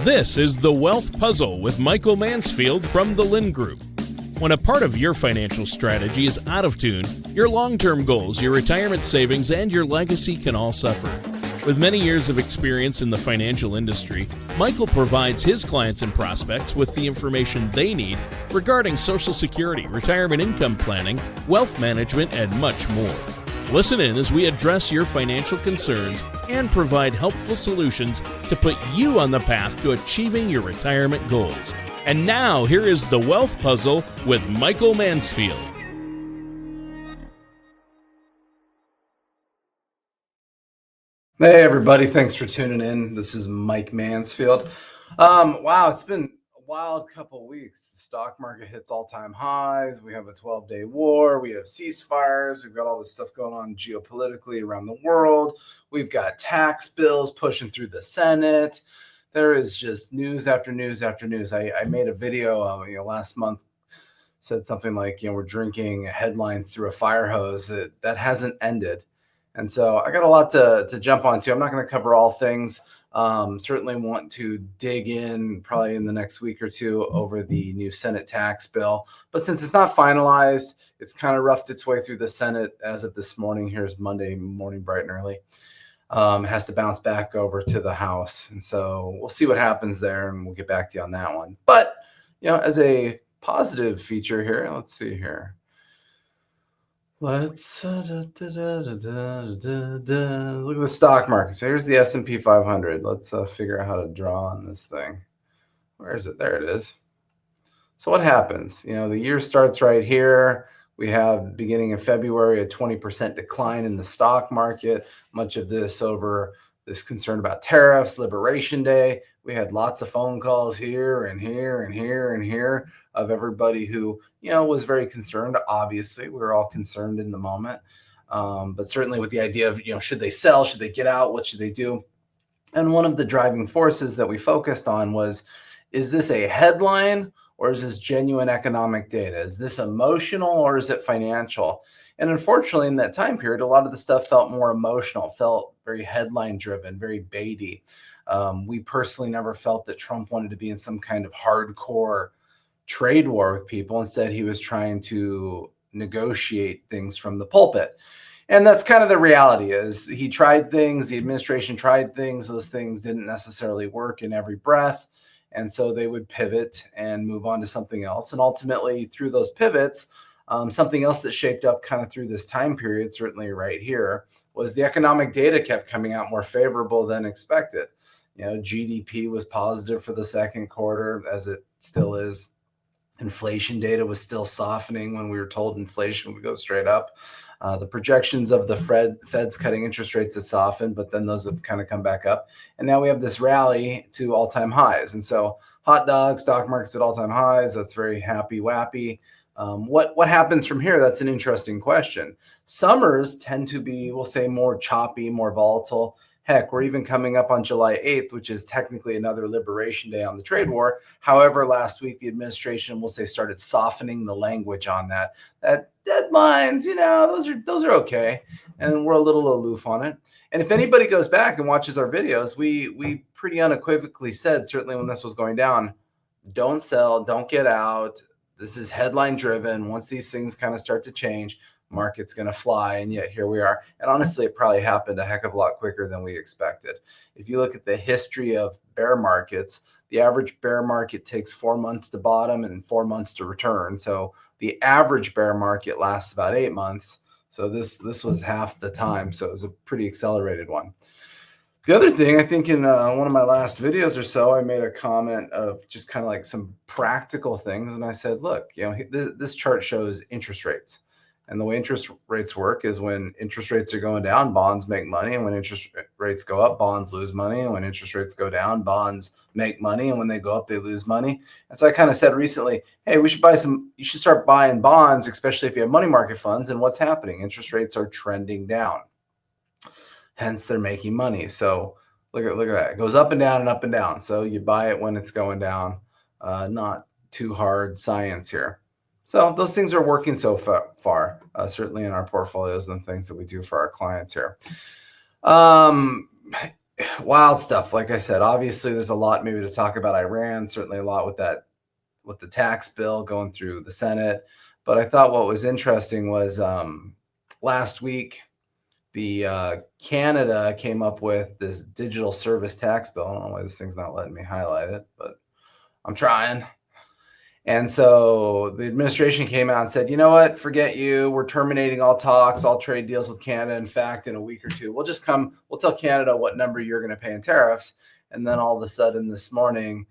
This is The Wealth Puzzle with Michael Mansfield from the Lind Group. When a part of your financial strategy is out of tune, your long-term goals, your retirement savings, and your legacy can all suffer. With many years of experience in the financial industry, Michael provides his clients and prospects with the information they need regarding Social Security, retirement income planning, wealth management, and much more. Listen in as we address your financial concerns and provide helpful solutions to put you on the path to achieving your retirement goals. And now, here is The Wealth Puzzle with Michael Mansfield. Hey everybody, thanks for tuning in. This is Mike Mansfield. Wow, it's been a wild couple weeks. The stock market hits all-time highs. We have a 12-day war. We have ceasefires. We've got all this stuff going on geopolitically around the world. We've got tax bills pushing through the Senate. There is just news after news after news. I made a video last month, said something like, we're drinking headlines through a fire hose. That hasn't ended. And so I got a lot to jump onto. I'm not going to cover all things. Certainly want to dig in probably in the next week or two over the new Senate tax bill. But since it's not finalized, it's kind of roughed its way through the Senate as of this morning. Here's Monday morning, bright and early. It has to bounce back over to the House. And so we'll see what happens there, and we'll get back to you on that one. But, as a positive feature here, let's see here. Let's look at the stock market. So here's the S&P 500. Let's figure out how to draw on this thing. Where is it? There it is. So what happens? The year starts right here. We have, beginning in February, a 20% decline in the stock market. Much of this over this concern about tariffs, Liberation Day. We had lots of phone calls here and here and here and here of everybody who, was very concerned. Obviously, we were all concerned in the moment. But certainly with the idea of, should they sell? Should they get out? What should they do? And one of the driving forces that we focused on was, is this a headline or is this genuine economic data? Is this emotional or is it financial? And unfortunately, in that time period, a lot of the stuff felt more emotional, felt very headline driven, very baity. We personally never felt that Trump wanted to be in some kind of hardcore trade war with people. Instead, he was trying to negotiate things from the pulpit. And that's kind of the reality is he tried things, the administration tried things, those things didn't necessarily work in every breath. And so they would pivot and move on to something else. And ultimately, through those pivots, something else that shaped up kind of through this time period, certainly right here, was the economic data kept coming out more favorable than expected. GDP was positive for the second quarter, as it still is. Inflation data was still softening when we were told inflation would go straight up. The projections of the Fed's cutting interest rates have softened, but then those have kind of come back up. And now we have this rally to all-time highs. And so hot dog, stock market's at all-time highs. That's very happy-wappy. What happens from here? That's an interesting question. Summers tend to be, we'll say, more choppy, more volatile. Heck, we're even coming up on July 8th, which is technically another Liberation Day on the trade war. However, last week, the administration, we'll say, started softening the language on that. That deadlines, those are okay. And we're a little aloof on it. And if anybody goes back and watches our videos, we pretty unequivocally said, certainly when this was going down, don't sell, don't get out. This is headline driven. Once these things kind of start to change, market's going to fly. And yet here we are. And honestly, it probably happened a heck of a lot quicker than we expected. If you look at the history of bear markets, the average bear market takes 4 months to bottom and 4 months to return. So the average bear market lasts about 8 months. So this was half the time. So it was a pretty accelerated one. The other thing, I think in one of my last videos or so, I made a comment of just kind of like some practical things. And I said, look, this chart shows interest rates. And the way interest rates work is when interest rates are going down, bonds make money. And when interest rates go up, bonds lose money. And when interest rates go down, bonds make money. And when they go up, they lose money. And so I kind of said recently, hey, you should start buying bonds, especially if you have money market funds. And what's happening? Interest rates are trending down. Hence, they're making money. So look at that. It goes up and down and up and down. So you buy it when it's going down. Not too hard science here. So those things are working so far, certainly in our portfolios and the things that we do for our clients here. wild stuff. Like I said, obviously there's a lot maybe to talk about Iran, certainly a lot with the tax bill going through the Senate. But I thought what was interesting was last week, the Canada came up with this digital service tax bill. I don't know why this thing's not letting me highlight it, but I'm trying. And so the administration came out and said, you know what, forget you. We're terminating all talks, all trade deals with Canada. In fact, in a week or two, we'll tell Canada what number you're going to pay in tariffs. And then all of a sudden this morning,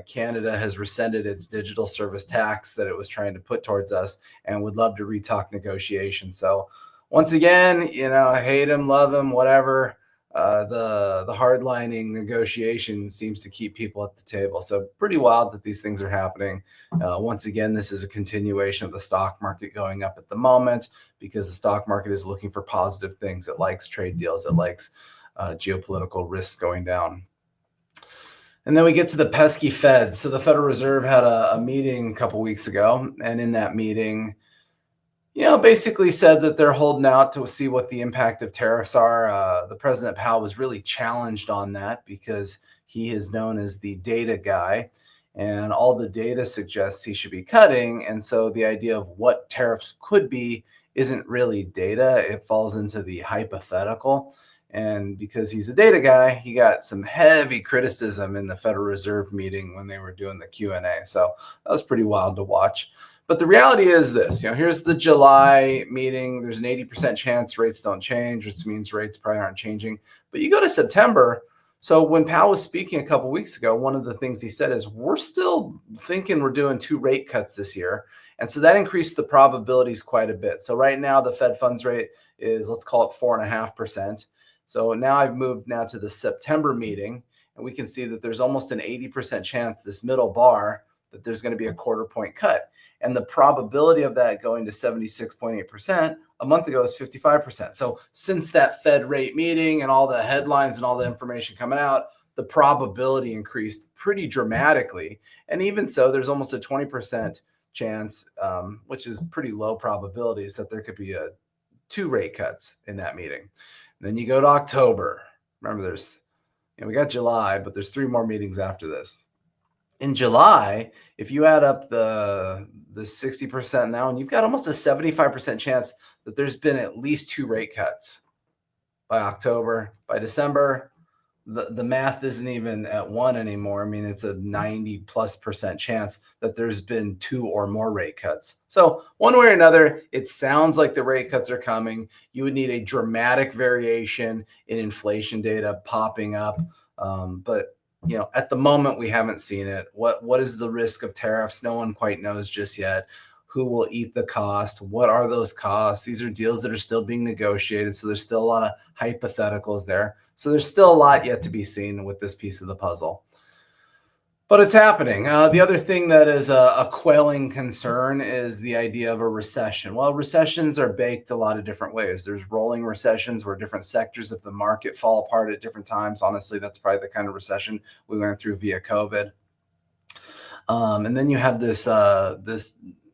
Canada has rescinded its digital service tax that it was trying to put towards us and would love to retalk negotiations. So once again, I hate him, love him, whatever. The hardlining negotiation seems to keep people at the table. So pretty wild that these things are happening. Once again, this is a continuation of the stock market going up at the moment because the stock market is looking for positive things. It likes trade deals. It likes geopolitical risks going down. And then we get to the pesky Fed. So the Federal Reserve had a meeting a couple weeks ago, and in that meeting, basically said that they're holding out to see what the impact of tariffs are. The President Powell was really challenged on that because he is known as the data guy, and all the data suggests he should be cutting. And so the idea of what tariffs could be isn't really data. It falls into the hypothetical. And because he's a data guy, he got some heavy criticism in the Federal Reserve meeting when they were doing the Q&A. So that was pretty wild to watch. But the reality is this, here's the July meeting. There's an 80% chance rates don't change, which means rates probably aren't changing. But you go to September. So when Powell was speaking a couple of weeks ago, one of the things he said is we're still thinking we're doing 2 rate cuts this year. And so that increased the probabilities quite a bit. So right now the Fed funds rate is, let's call it 4.5%. So now I've moved to the September meeting, and we can see that there's almost an 80% chance, this middle bar, that there's going to be a 1/4 point cut. And the probability of that going to 76.8% a month ago is 55%. So since that Fed rate meeting and all the headlines and all the information coming out, the probability increased pretty dramatically. And even so, there's almost a 20% chance, which is pretty low probabilities, that there could be 2 rate cuts in that meeting. And then you go to October. Remember, we got July, but there's 3 more meetings after this. In July, if you add up the 60% now, and you've got almost a 75% chance that there's been at least 2 rate cuts by October. By December, the math isn't even at 1 anymore. I mean, it's a 90+% chance that there's been 2 or more rate cuts. So one way or another, it sounds like the rate cuts are coming. You would need a dramatic variation in inflation data popping up. But at the moment, we haven't seen it. What is the risk of tariffs? No one quite knows just yet. Who will eat the cost? What are those costs? These are deals that are still being negotiated. So there's still a lot of hypotheticals there. So there's still a lot yet to be seen with this piece of the puzzle. But it's happening. The other thing that is a quelling concern is the idea of a recession. Well, recessions are baked a lot of different ways. There's rolling recessions where different sectors of the market fall apart at different times. Honestly, that's probably the kind of recession we went through via COVID. And then you have this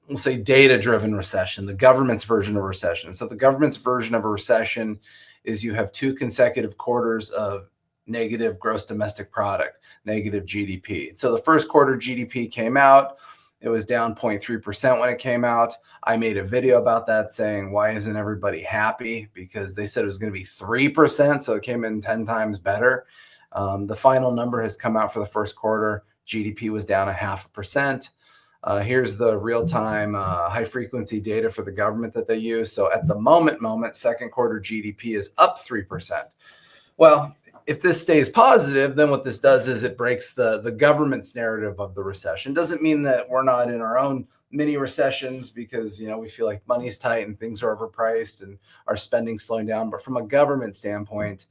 we'll say data-driven recession, the government's version of recession. So the government's version of a recession is you have 2 consecutive quarters of negative gross domestic product, negative GDP. So the first quarter GDP came out. It was down 0.3% when it came out. I made a video about that saying, why isn't everybody happy? Because they said it was going to be 3%, so it came in 10 times better. The final number has come out for the first quarter. GDP was down 0.5%. Here's the real-time high-frequency data for the government that they use. So at the moment, second quarter GDP is up 3%. Well, if this stays positive, then what this does is it breaks the government's narrative of the recession. Doesn't mean that we're not in our own mini recessions because, we feel like money's tight and things are overpriced and our spending slowing down. But from a government standpoint,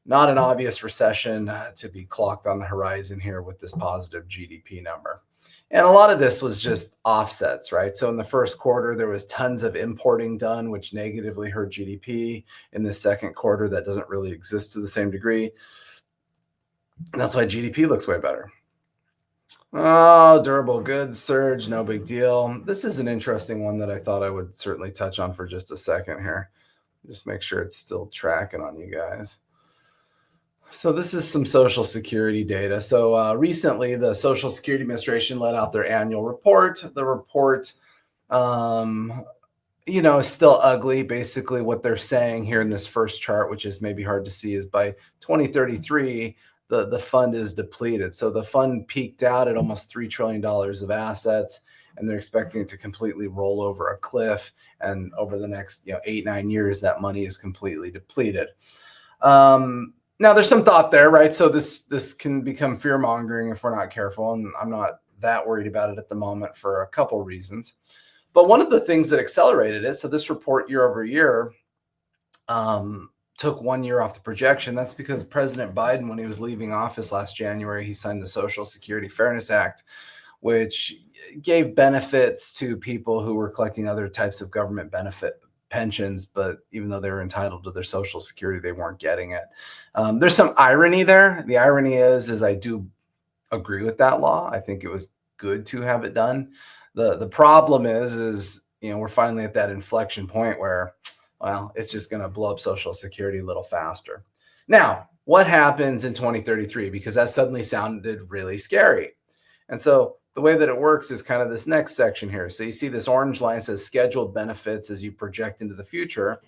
not an obvious recession to be clocked on the horizon here with this positive GDP number. And a lot of this was just offsets, right? So in the first quarter, there was tons of importing done, which negatively hurt GDP. In the second quarter, that doesn't really exist to the same degree. And that's why GDP looks way better. Oh, durable goods surge, no big deal. This is an interesting one that I thought I would certainly touch on for just a second here. Just make sure it's still tracking on you guys. So this is some Social Security data. So recently, the Social Security Administration let out their annual report. The report, um, is still ugly. Basically, what they're saying here in this first chart, which is maybe hard to see, is by 2033, the fund is depleted. So the fund peaked out at almost $3 trillion of assets, and they're expecting it to completely roll over a cliff. And over the next 8-9 years, that money is completely depleted. Now there's some thought there, right? So this can become fear mongering if we're not careful, and I'm not that worried about it at the moment for a couple reasons. But one of the things that accelerated it, so this report year over year took 1 year off the projection. That's because President Biden, when he was leaving office last January, he signed the Social Security Fairness Act, which gave benefits to people who were collecting other types of government benefit pensions, but even though they were entitled to their Social Security, they weren't getting it. There's some irony there. The irony is I do agree with that law. I think it was good to have it done. The problem is we're finally at that inflection point where, well, it's just going to blow up Social Security a little faster. Now, what happens in 2033? Because that suddenly sounded really scary. And so the way that it works is kind of this next section here. So you see this orange line says scheduled benefits as you project into the future.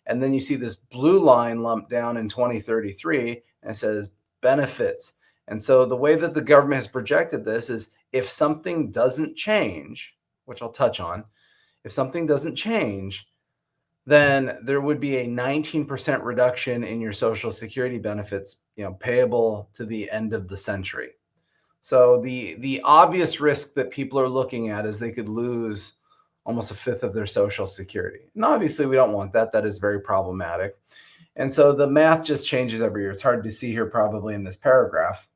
And then you see this blue line lumped down in 2033 and it says benefits. And so the way that the government has projected this is if something doesn't change, which I'll touch on, if something doesn't change, then there would be a 19% reduction in your Social Security benefits, payable to the end of the century. So the obvious risk that people are looking at is they could lose almost a fifth of their Social Security. And obviously we don't want that. That is very problematic. And so the math just changes every year. It's hard to see here probably in this paragraph,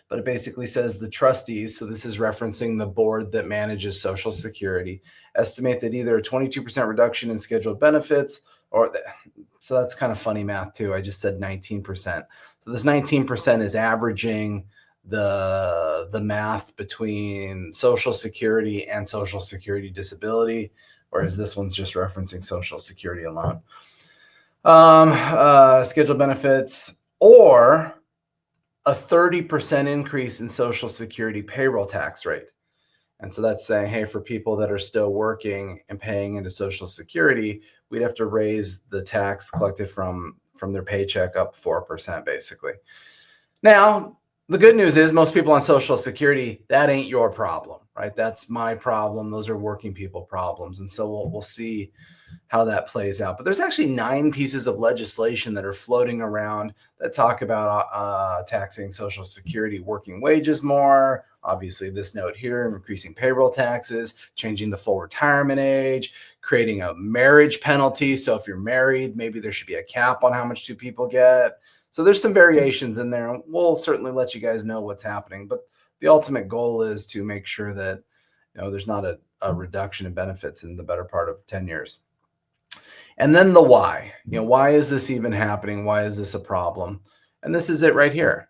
but it basically says the trustees, so this is referencing the board that manages Social Security, estimate that either a 22% reduction in scheduled benefits so that's kind of funny math too. I just said 19%. So this 19% is averaging the math between Social Security and Social Security disability, whereas this one's just referencing Social Security alone. Scheduled benefits or a 30% increase in Social Security payroll tax rate. And so that's saying, hey, for people that are still working and paying into Social Security, we'd have to raise the tax collected from their paycheck up 4%, basically. Now, the good news is most people on Social Security, that ain't your problem, right? That's my problem. Those are working people problems. And so we'll see how that plays out. But there's actually 9 pieces of legislation that are floating around that talk about taxing Social Security working wages more. Obviously, this note here, increasing payroll taxes, changing the full retirement age, creating a marriage penalty. So if you're married, maybe there should be a cap on how much 2 people get. So there's some variations in there. We'll certainly let you guys know what's happening. But the ultimate goal is to make sure that there's not a reduction in benefits in the better part of 10 years. And then the why. Why is this even happening? Why is this a problem? And this is it right here.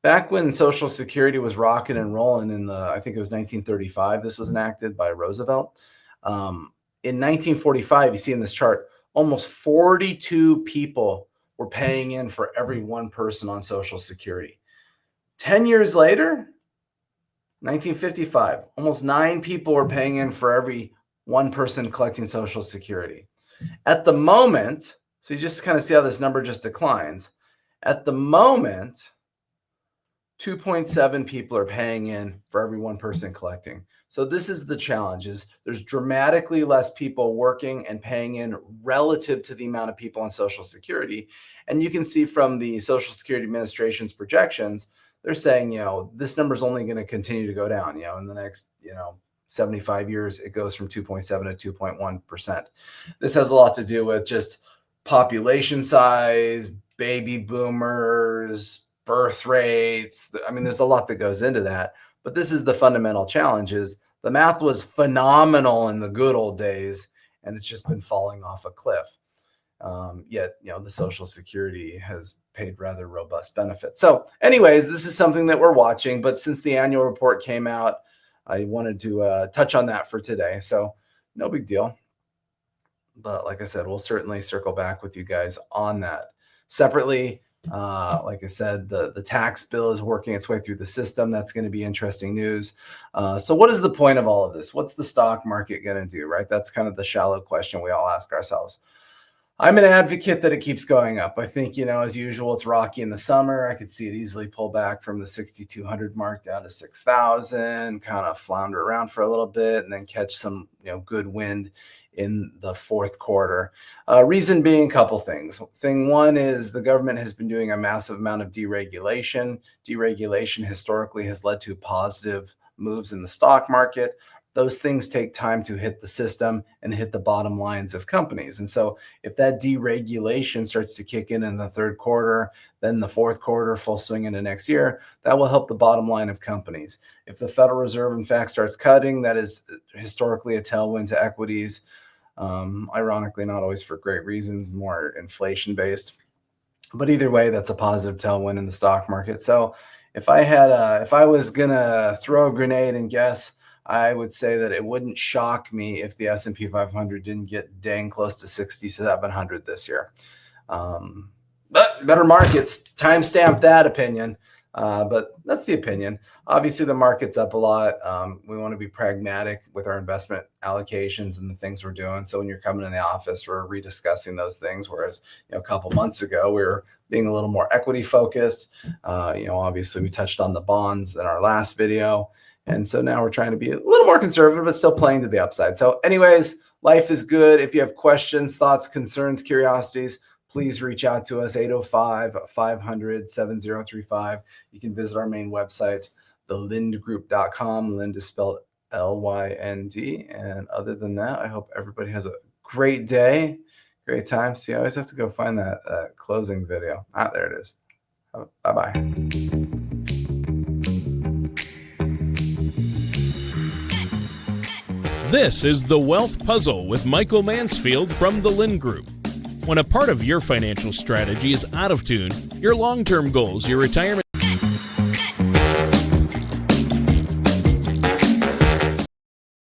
Back when Social Security was rocking and rolling I think it was 1935, this was enacted by Roosevelt. In 1945, you see in this chart, almost 42 people were paying in for every one person on Social Security. 10 years later, 1955, almost 9 people were paying in for every one person collecting Social Security. At the moment, so you just kind of see how this number just declines. At the moment, 2.7 people are paying in for every one person collecting. So this is the challenge, is there's dramatically less people working and paying in relative to the amount of people on Social Security. And you can see from the Social Security Administration's projections, they're saying, this number is only going to continue to go down, in the next, 75 years, it goes from 2.7 to 2.1%. This has a lot to do with just population size, baby boomers, birth rates. I mean, there's a lot that goes into that, but this is the fundamental challenge. Is the math was phenomenal in the good old days, and it's just been falling off a cliff. Yet, the Social Security has paid rather robust benefits. So anyways, this is something that we're watching, but since the annual report came out, I wanted to touch on that for today. So no big deal. But like I said, we'll certainly circle back with you guys on that. Separately, Like I said, the tax bill is working its way through the system. That's going to be interesting news. So what is the point of all of this? What's the stock market going to do, right? That's kind of the shallow question we all ask ourselves. I'm an advocate that it keeps going up. I think, as usual, it's rocky in the summer. I could see it easily pull back from the 6,200 mark down to 6,000, kind of flounder around for a little bit, and then catch some, good wind in the fourth quarter. Reason being a couple things. Thing one is the government has been doing a massive amount of deregulation. Deregulation historically has led to positive moves in the stock market. Those things take time to hit the system and hit the bottom lines of companies. And so if that deregulation starts to kick in the third quarter, then the fourth quarter, full swing into next year, that will help the bottom line of companies. If the Federal Reserve, in fact, starts cutting, that is historically a tailwind to equities. Ironically, not always for great reasons, more inflation-based. But either way, that's a positive tailwind in the stock market. So if I was gonna throw a grenade and guess, I would say that it wouldn't shock me if the S&P 500 didn't get dang close to 6,700 this year. But better markets, timestamp that opinion. But that's the opinion. Obviously, the market's up a lot. We want to be pragmatic with our investment allocations and the things we're doing. So when you're coming in the office, we're rediscussing those things. Whereas, a couple months ago, we were being a little more equity focused. Obviously, we touched on the bonds in our last video. And so now we're trying to be a little more conservative, but still playing to the upside. So anyways, life is good. If you have questions, thoughts, concerns, curiosities, please reach out to us, 805-500-7035. You can visit our main website, thelindgroup.com. Lind is spelled Lynd. And other than that, I hope everybody has a great day, great time. See, I always have to go find that closing video. There it is. Bye-bye. This is The Wealth Puzzle with Michael Mansfield from the Lind Group. When a part of your financial strategy is out of tune, your long-term goals, your retirement